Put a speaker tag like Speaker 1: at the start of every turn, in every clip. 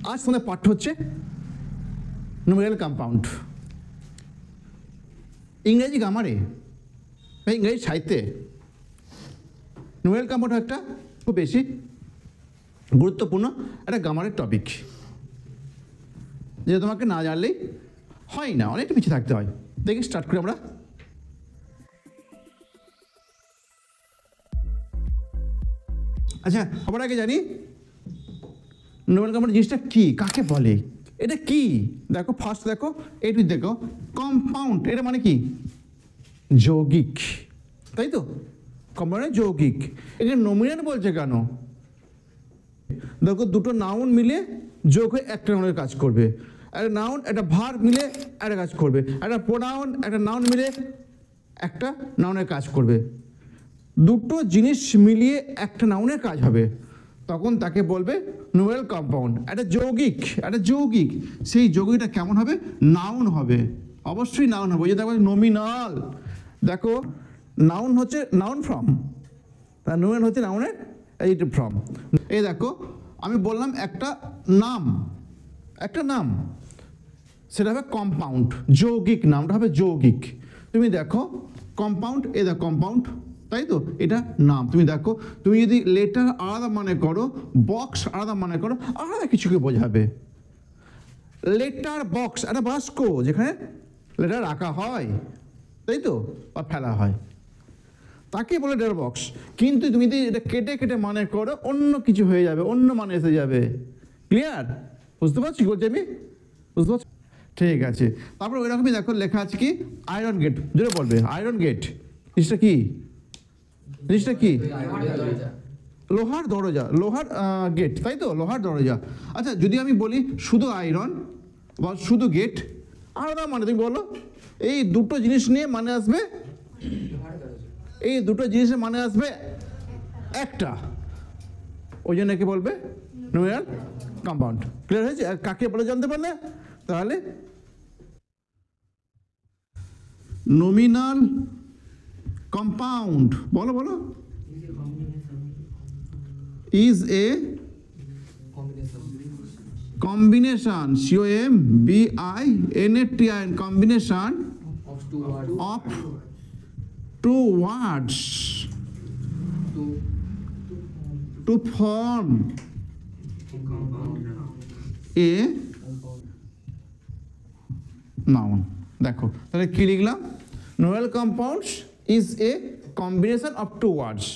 Speaker 1: আজ তোমাদের পাঠ্য হচ্ছে নুমেরিক্যাল কম্পাউন্ড। ইংরেজি গ্রামারে বা ইংরেজি সাহিত্যে নুমেরিক্যাল কম্পাউন্ড একটা খুব বেশি গুরুত্বপূর্ণ একটা গ্রামারের টপিক, যে তোমাকে না জানলেই হয় না, অনেকটা পিছিয়ে থাকতে হয়। দেখি স্টার্ট করি আমরা। আচ্ছা, সবার আগে জানি নুমেরিক্যাল কম্পাউন্ড জিনিসটা কী, কাকে বলে, এটা কি। দেখো ফার্স্ট দেখো এইটুকু দেখো, কম্পাউন্ড এটা মানে কি? যৌগিক, তাই তো? কম্পাউন্ড যৌগিক। এখানে নমিনাল বলছে কেন? দেখো দুটো নাউন মিলে যোগ হয়ে একটা নাউনের কাজ করবে, একটা নাউন একটা ভার্ব মিলে একটা কাজ করবে, একটা প্রোনাউন একটা নাউন মিলে একটা নাউনের কাজ করবে, দুটো জিনিস মিলিয়ে একটা নাউনের কাজ হবে, তখন তাকে বলবে নুমেরিক্যাল কম্পাউন্ড। একটা যৌগিক, সেই যৌগিকটা কেমন হবে? নাউন হবে, অবশ্যই নাউন হবে। ওই যে দেখো নমিনাল, দেখো নাউন হচ্ছে নাউন ফর্ম, তার নুমেরিক্যাল হচ্ছে নাউনের অ্যাডজেক্টিভ ফর্ম। এই দেখো আমি বললাম একটা নাম, সেটা হবে কম্পাউন্ড, যৌগিক, নামটা হবে যৌগিক। তুমি দেখো কম্পাউন্ড, এই দেখো কম্পাউন্ড, তাই তো? এটা নাম। তুমি দেখো, তুমি যদি লেটার আলাদা মানে করো, বক্স আলাদা মানে করো, আলাদা কিছুকে বোঝাবে। লেটার বক্স একটা বাস্ক যেখানে লেটার রাখা হয়, তাই তো, বা ফেলা হয়, তাকে বলে লেটার বক্স। কিন্তু তুমি যদি এটা কেটে কেটে মানে করো, অন্য কিছু হয়ে যাবে, অন্য মানে এসে যাবে। ক্লিয়ার? বুঝতে পারছি বলছি আমি? বুঝতে পারছি? ঠিক আছে। তারপর ওই রকমই দেখো লেখা আছে কি, আয়রন গেট। যেটা বলবে আয়রন গেট, জিনিসটা কি? লোহার দরজা, লোহার গেট, তাই তো? লোহার দরজা। আচ্ছা, যদি আমি বলি শুধু আয়রন বা শুধু গেট, আলাদা মানে তুমি বলো, এই দুটো জিনিস নিয়ে মানে আসবে, এই দুটো জিনিসের মানে আসবে একটা, ওই জন্য একে বলবে নুমেরিক্যাল কম্পাউন্ড। ক্লিয়ার হয়েছে? আর কাকে বলে জানতে পারলে? তাহলে নমিনাল কম্পাউন্ড বলো is a combination, combination, combination of two words to form a noun. দেখো তাহলে কি লিখলাম? Numerical compounds is a combination of two words,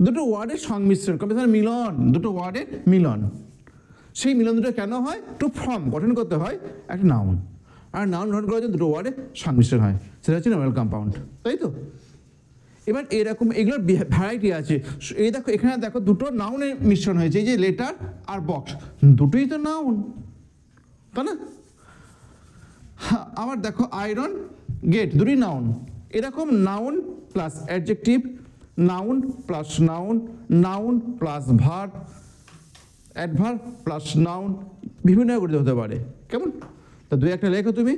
Speaker 1: দুটো ওয়ার্ডের সংমিশ্রণ, কম্বিনেশন মিলন, দুটো ওয়ার্ডের মিলন। সেই মিলন দুটো কেন হয়? টু ফর্ম, গঠন করতে হয় একটা নাউন, আর নাউন গঠন করার জন্য দুটো ওয়ার্ডের সংমিশ্রণ হয়, সেটা হচ্ছে নুমেরিক্যাল কম্পাউন্ড, তাই তো? এবার এরকম এগুলোর ভ্যারাইটি আছে। এই দেখো এখানে দেখো দুটো নাউনের মিশ্রণ হয়েছে, এই যে লেটার আর বক্স, দুটোই তো নাউন, তাই না? আবার দেখো আয়রন গেট, দুটোই নাউন। এরকম noun plus adjective, noun plus noun, noun plus verb, adverb plus noun, বিভিন্ন গঠিত হতে পারে। কেমন? তা দুই একটা লেখো তুমি।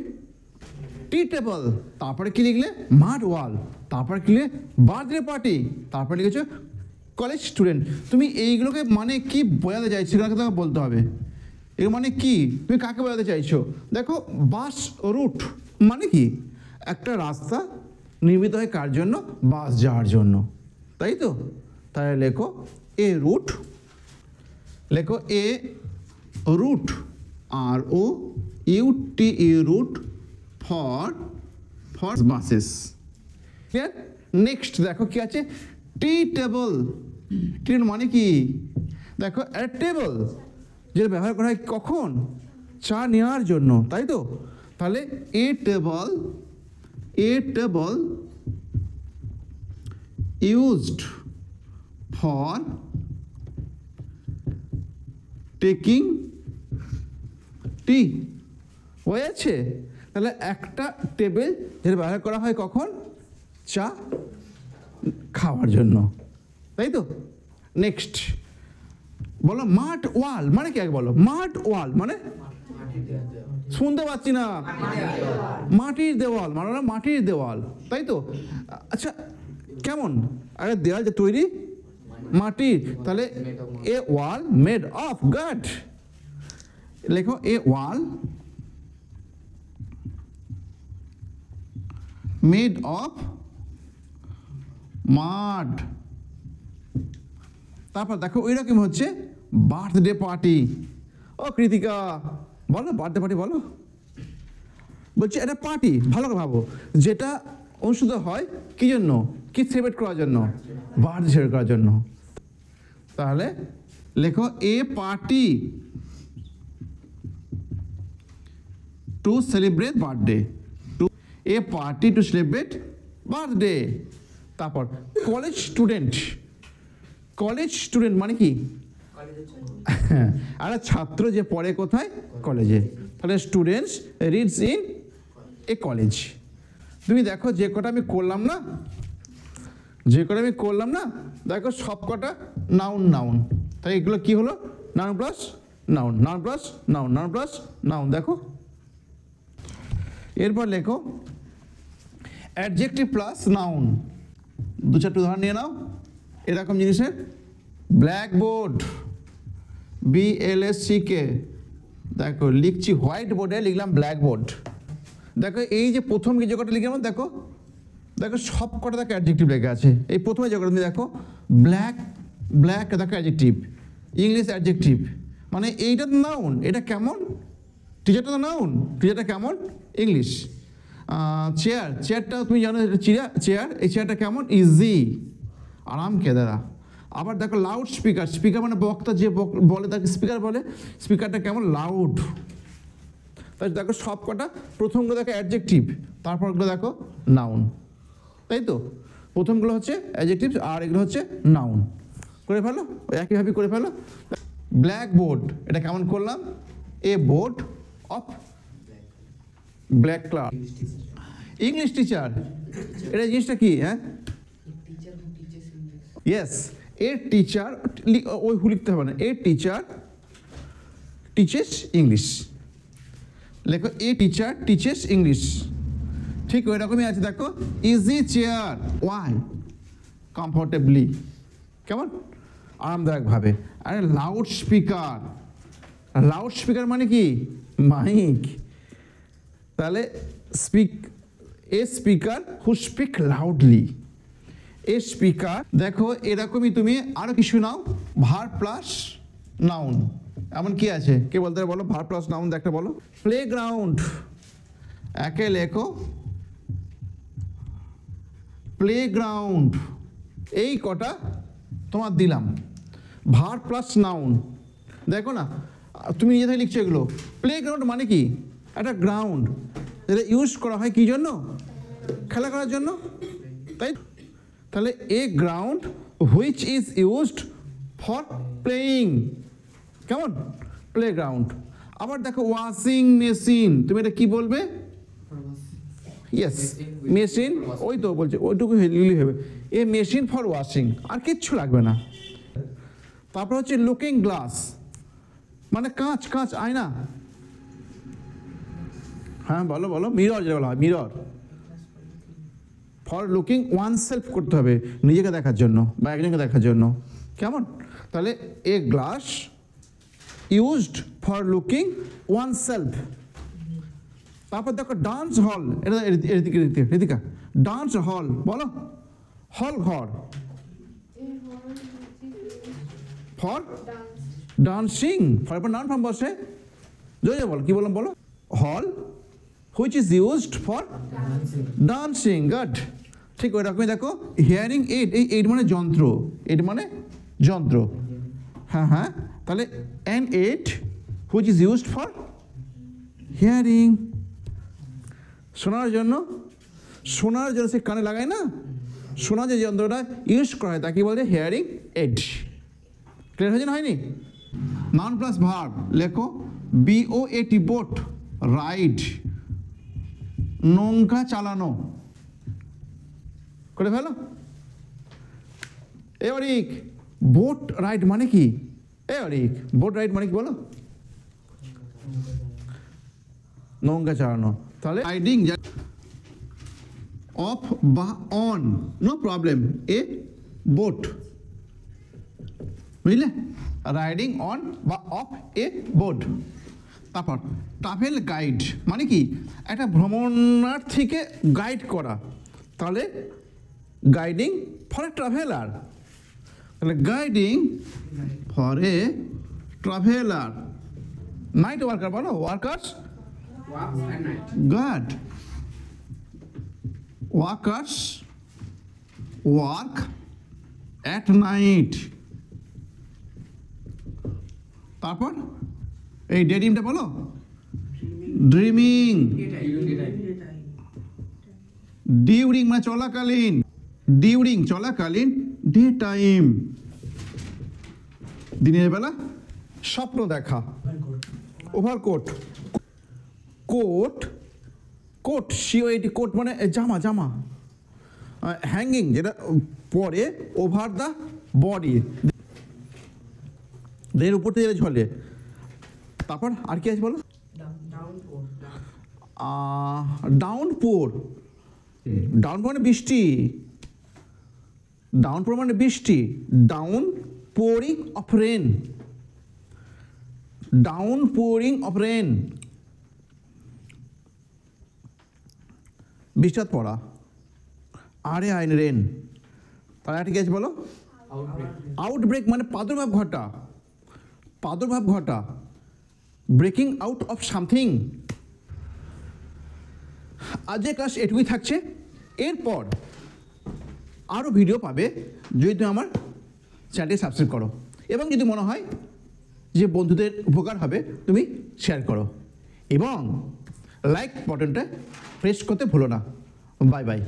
Speaker 1: টি টেবল, তারপরে কি লিখলে? মাড ওয়াল, তারপরে কি লিখলে? বার্থডে পার্টি, তারপরে লিখেছো কলেজ স্টুডেন্ট। তুমি এইগুলোকে মানে কি বোঝাতে চাইছো সেগুলোকে তোমাকে বলতে হবে। এর মানে কি, তুমি কাকে বোঝাতে চাইছো? দেখো বাস রুট মানে কি? একটা রাস্তা নির্মিত হয় কার জন্য? বাস যাওয়ার জন্য, তাই তো? তাহলে লেখো এ রুট, লেখো a route, R O U T, a route for buses. Clear? Next দেখো কি আছে, টি টেবল। টি মানে কি? দেখো টেবল যেটা ব্যবহার করা হয় কখন? চা নেওয়ার জন্য, তাই তো? তাহলে a table used for taking tea, হয়েছে? তাহলে একটা টেবিল যেটা ব্যবহার করা হয় কখন? চা খাওয়ার জন্য, তাই তো? নেক্সট বলো মাড ওয়াল মানে কি? বলো মাড ওয়াল মানে? শুনতে পাচ্ছি না। মাটির দেওয়াল মানে মাটির দেওয়াল, তাই তো? আচ্ছা কেমন? আরে দেওয়াল যে তৈরি মাটির, তাহলে এ ওয়াল মেড অফ গাড, লেখো এ ওয়াল মেড অফ মাড। তারপর দেখো ওই রকম হচ্ছে বার্থডে পার্টি। ও কৃতিকা বলো বার্থডে পার্টি বলো। বলছি এটা পার্টি, ভালো করে ভাবো, যেটা অনুষ্ঠিত হয় কি জন্য, কি সেলিব্রেট করার জন্য, বার্থডে সেলিব্রেট করার জন্য। তাহলে লেখো a party to celebrate birthday, to a party to celebrate birthday. তারপর কলেজ স্টুডেন্ট, কলেজ স্টুডেন্ট মানে কি, একটা ছাত্র যে পড়ে কোথায়, কলেজে। তাহলে students reads in a college. তুমি দেখো যে কটা আমি করলাম না, যে কটা আমি করলাম না, দেখো সব কটা নাউন নাউন। তাই এগুলো কি হলো, noun plus noun, noun plus noun, noun plus noun. দেখো এরপর লেখো অ্যাডজেক্টিভ প্লাস নাউন। দু চারটে উদাহরণ নিয়ে নাও এরকম জিনিসের। ব্ল্যাকবোর্ড, BLSCK, দেখো লিখছি হোয়াইট বোর্ডে, লিখলাম ব্ল্যাকবোর্ড। দেখো এই যে প্রথম যে কটা লিখলাম, দেখো দেখো সব কটা দেখো অ্যাডজেক্টিভ লেখা আছে। এই প্রথমে যে কটা তুমি দেখো ব্ল্যাক, ব্ল্যাক দেখো অ্যাডজেক্টিভ, ইংলিশ অ্যাডজেক্টিভ, মানে এইটা তো নাউন। এটা কেমন, টিচারটা তো নাউন, টিচারটা কেমন ইংলিশ। চেয়ার, চেয়ারটা তুমি জানো চেয়ার, এই চেয়ারটা কেমন, ইজি, আরাম কেদারা। আবার দেখো লাউড স্পিকার, স্পিকার মানে বক্তা যে বলে তাকে স্পিকার বলে, স্পিকারটা কেমন, লাউড। তাই দেখো সব কটা প্রথমগুলো দেখো অ্যাডজেক্টিভ, তারপরগুলো দেখো নাউন, তাই তো। প্রথমগুলো হচ্ছে অ্যাডজেক্টিভ আর এগুলো হচ্ছে নাউন। করে ফেলো, একইভাবে করে ফেলো। ব্ল্যাকবোর্ড, এটা কেমন করলাম, a board of black class. English teacher, এটা জিনিসটা কি, হ্যাঁ, ইয়েস, এ টিচার, ওই হু লিখতে হবে না, এ টিচার টিচেস ইংলিশ। লেখো এ টিচার টিচেস ইংলিশ। ঠিক ওই রকমই আছে দেখো, ইজি চেয়ার, ওয়াই, কমফোর্টেবলি, কেমন আরামদায়কভাবে। আরে লাউড স্পিকার, লাউড স্পিকার মানে কি, মাইক। তাহলে speak, A speaker who speak loudly, A speaker. দেখো এরকমই তুমি আরো কিছু নাও, ভার প্লাস নাউন। এমন কি আছে, কে বলতে বলো, ভার প্লাস নাউন একটা বলো। প্লেগ্রাউন্ড, একে লেখো প্লেগ্রাউন্ড। এই কটা তোমার দিলাম, ভার প্লাস নাউন। দেখো না তুমি নিজে থেকে লিখছো এগুলো। প্লেগ্রাউন্ড মানে কি, একটা গ্রাউন্ড যেটা ইউজ করা হয় কি জন্য, খেলা করার জন্য, তাই। তাহলে a ground which is used for playing, কেমন, প্লেগ্রাউন্ড। আবার দেখো ওয়াশিং মেশিন, তুমি এটা কি বলবে, ইয়েস মেশিন, ওই তো বলছে ওইটুকু লিখলেই হবে, এ মেশিন ফর ওয়াশিং, আর কিচ্ছু লাগবে না। তারপর হচ্ছে লুকিং গ্লাস, মানে কাঁচ, কাঁচ আয়না, হ্যাঁ বলো বলো, মিরর যেটা বলা হয়, mirror. For looking one self করতে হবে, নিজেকে দেখার জন্য বা একজনকে দেখার জন্য, কেমন। তাহলে a glass used for looking one self. তারপর দেখো ডান্স হল, এটা এদিকে ঋতিকা, ডান্স হল বলো, হল ঘর, for dancing, for noun form বসে, জয় বলো, কি বললাম বলো, হল which is used for dancing, good. ঠিক ওই রকমই দেখো হিয়ারিং এইড, এই এইড মানে যন্ত্র, এইড মানে যন্ত্র, হ্যাঁ হ্যাঁ। তাহলে an aid which is used for hearing, শোনার জন্য, শোনার জন্য সে কানে লাগায় না, শোনার যে যন্ত্রটা ইউজ করা হয় তাকে বলে হিয়ারিং এইড। ক্লিয়ার হয়েছে না, হয়নি। নাউন প্লাস ভার্ব, লেখো BOAT, বোট, রাইড, নৌকা চালানো, করে ফেলো। এবারিক বোট রাইড মানে কি, এবারিক বোট রাইড মানে কি বলো, নৌকা চালানো। তাহলে রাইডিং অফ বা on, no problem, a boat, বুঝলে, রাইডিং অন বা অফ এ বোট। তারপর ট্রাভেল গাইড মানে কি একটা ভ্রমণার্থীকে গাইড করা, তাহলে গাইডিং ফর এ ট্রাভেলার, তাহলে guiding for a traveller. Night worker বলো, workers guard, workers work at night. তারপর এই ডেডিমটা বলো, ড্রিমিং, ডিউরিং মানে চলাকালীন, ডিউরিং চলাকালীন, ডে টাইম দিনের বেলা, স্বপ্ন দেখা, ওভারকোট, কোট, কোট সিওএটি কোট মানে জামা, জামা, হ্যাঙ্গিং যেটা পরে, ওভার দ্য বডি দেহের উপর থেকে ঝলে। তারপর আর কি আছে বলো, ডাউনপোর, ডাউনপোর মানে বৃষ্টি, ডাউনপোর মানে বৃষ্টি, down pouring of rain, down pouring of rain বৃষ্টিপাত পড়া, আরে আইন রেন। তাহলে আর কি আছে বলো, আউটব্রেক মানে প্রাদুর্ভাব ঘটা, প্রাদুর্ভাব ঘটা, ব্রেকিং আউট অফ সামথিং। আজকে ক্লাস এটুকুই থাকছে, এরপর আরও ভিডিও পাবে যদি তুমি আমার চ্যানেলটি সাবস্ক্রাইব করো, এবং যদি মনে হয় যে বন্ধুদের উপকার হবে তুমি শেয়ার করো, এবং লাইক বাটনটা প্রেস করতে ভুলো না। Bye bye.